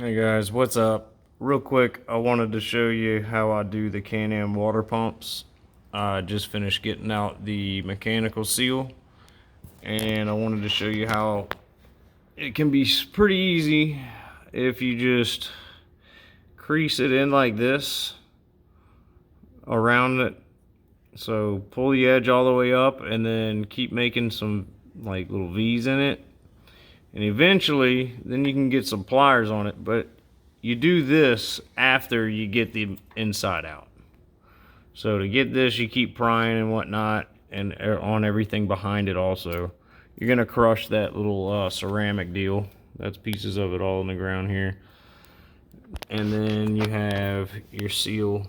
Hey guys, what's up? Real quick, I wanted to show you how I do the Can-Am water pumps. I just finished getting out the mechanical seal, and I wanted to show you how it can be pretty easy if you just crease it in like this around it. So pull the edge all the way up and then keep making some like little V's in it. And eventually, then you can get some pliers on it, but you do this after you get the inside out. So to get this, you keep prying and whatnot, and on everything behind it also. You're gonna crush that little ceramic deal. That's pieces of it all on the ground here. And then you have your seal.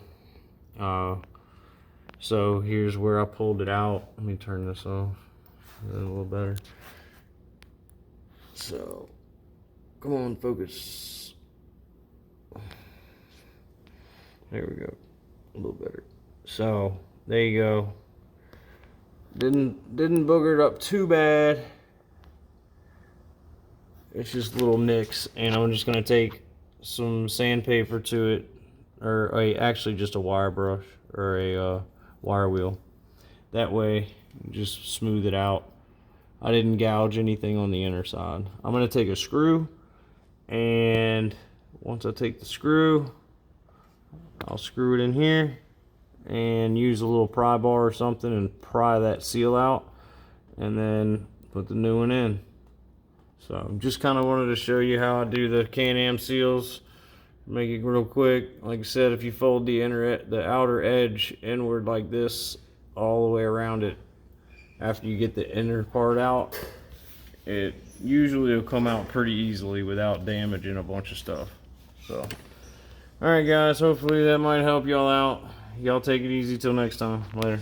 So here's where I pulled it out. Let me turn this off a little better. So, come on, focus. There we go, a little better. So, there you go. Didn't booger it up too bad. It's just little nicks, and I'm just gonna take some sandpaper to it, or actually just a wire brush or a wire wheel. That way, just smooth it out. I didn't gouge anything on the inner side. I'm gonna take a screw, and once I take the screw, I'll screw it in here and use a little pry bar or something and pry that seal out, and then put the new one in. So just kind of wanted to show you how I do the Can-Am seals. Make it real quick. Like I said, if you fold the outer edge inward like this all the way around it, after you get the inner part out, it usually will come out pretty easily without damaging a bunch of stuff. So, alright guys, hopefully that might help y'all out. Y'all take it easy till next time. Later.